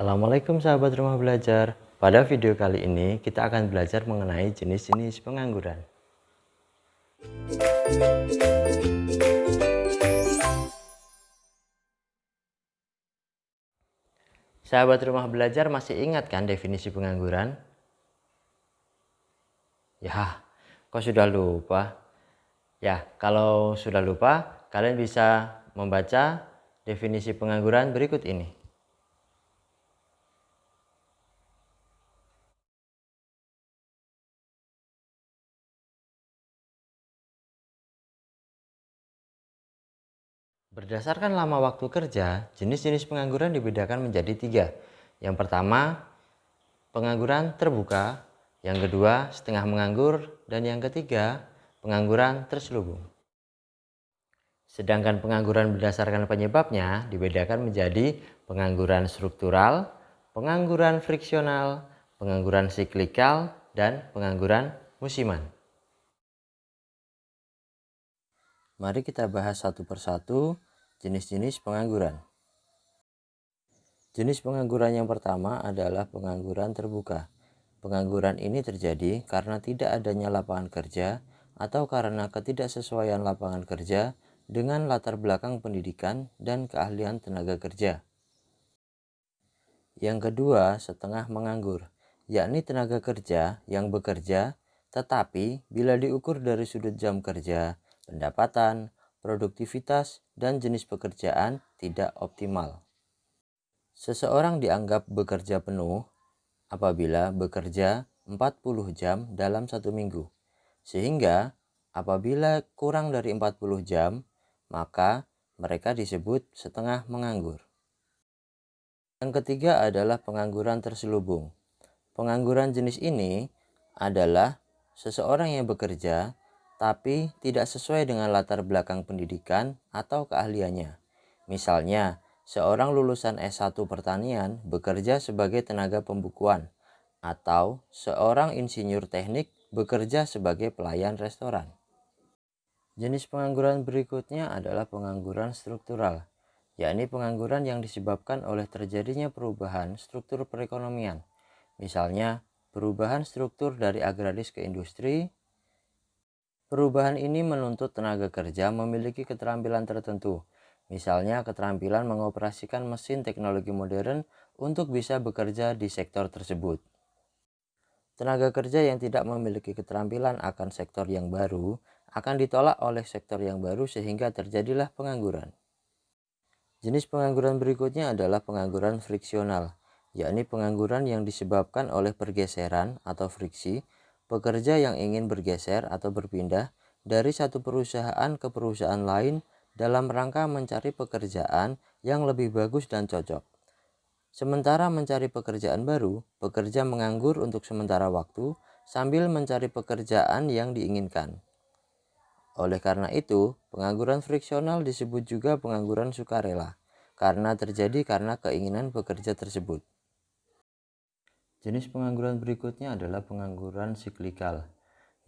Assalamualaikum sahabat rumah belajar. Pada video kali ini kita akan belajar mengenai jenis-jenis pengangguran. Sahabat rumah belajar masih ingat kan definisi pengangguran? Ya, kok sudah lupa? Ya, kalau sudah lupa, kalian bisa membaca definisi pengangguran berikut ini. Berdasarkan lama waktu kerja, jenis-jenis pengangguran dibedakan menjadi 3. Yang pertama, pengangguran terbuka. Yang kedua, setengah menganggur. Dan yang ketiga, pengangguran terselubung. Sedangkan pengangguran berdasarkan penyebabnya dibedakan menjadi pengangguran struktural, pengangguran friksional, pengangguran siklikal, dan pengangguran musiman. Mari kita bahas satu persatu jenis-jenis pengangguran. Jenis pengangguran yang pertama adalah pengangguran terbuka. Pengangguran ini terjadi karena tidak adanya lapangan kerja atau karena ketidaksesuaian lapangan kerja dengan latar belakang pendidikan dan keahlian tenaga kerja. Yang kedua, setengah menganggur, yakni tenaga kerja yang bekerja tetapi bila diukur dari sudut jam kerja, pendapatan, produktivitas, dan jenis pekerjaan tidak optimal. Seseorang dianggap bekerja penuh apabila bekerja 40 jam dalam satu minggu. Sehingga apabila kurang dari 40 jam, maka mereka disebut setengah menganggur. Yang ketiga adalah pengangguran terselubung. Pengangguran jenis ini adalah seseorang yang bekerja tapi tidak sesuai dengan latar belakang pendidikan atau keahliannya. Misalnya, seorang lulusan S1 pertanian bekerja sebagai tenaga pembukuan, atau seorang insinyur teknik bekerja sebagai pelayan restoran. Jenis pengangguran berikutnya adalah pengangguran struktural, yakni pengangguran yang disebabkan oleh terjadinya perubahan struktur perekonomian. Misalnya, perubahan struktur dari agraris ke industri. Perubahan ini menuntut tenaga kerja memiliki keterampilan tertentu, misalnya keterampilan mengoperasikan mesin teknologi modern untuk bisa bekerja di sektor tersebut. Tenaga kerja yang tidak memiliki keterampilan akan sektor yang baru akan ditolak oleh sektor yang baru sehingga terjadilah pengangguran. Jenis pengangguran berikutnya adalah pengangguran friksional, yakni pengangguran yang disebabkan oleh pergeseran atau friksi, pekerja yang ingin bergeser atau berpindah dari satu perusahaan ke perusahaan lain dalam rangka mencari pekerjaan yang lebih bagus dan cocok. Sementara mencari pekerjaan baru, pekerja menganggur untuk sementara waktu sambil mencari pekerjaan yang diinginkan. Oleh karena itu, pengangguran friksional disebut juga pengangguran sukarela, karena terjadi karena keinginan pekerja tersebut. Jenis pengangguran berikutnya adalah pengangguran siklikal,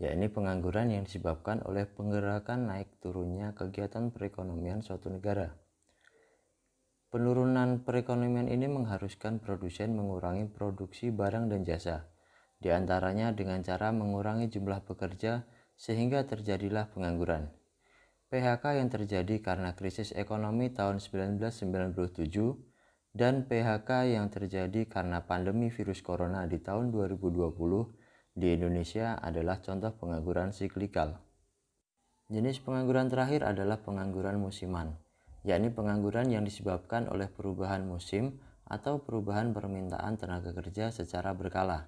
yakni pengangguran yang disebabkan oleh penggerakan naik turunnya kegiatan perekonomian suatu negara. Penurunan perekonomian ini mengharuskan produsen mengurangi produksi barang dan jasa, di antaranya dengan cara mengurangi jumlah pekerja sehingga terjadilah pengangguran. PHK yang terjadi karena krisis ekonomi tahun 1997 dan PHK yang terjadi karena pandemi virus corona di tahun 2020 di Indonesia adalah contoh pengangguran siklikal. Jenis pengangguran terakhir adalah pengangguran musiman, yakni pengangguran yang disebabkan oleh perubahan musim atau perubahan permintaan tenaga kerja secara berkala.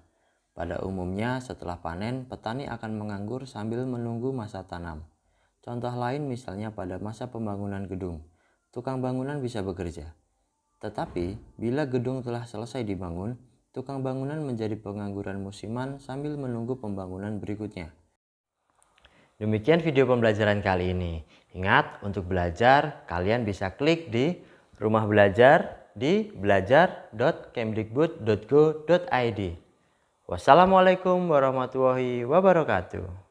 Pada umumnya setelah panen, petani akan menganggur sambil menunggu masa tanam. Contoh lain misalnya pada masa pembangunan gedung, tukang bangunan bisa bekerja. Tetapi bila gedung telah selesai dibangun, tukang bangunan menjadi pengangguran musiman sambil menunggu pembangunan berikutnya. Demikian video pembelajaran kali ini. Ingat, untuk belajar kalian bisa klik di rumah belajar di belajar.kemdikbud.go.id. Wassalamualaikum warahmatullahi wabarakatuh.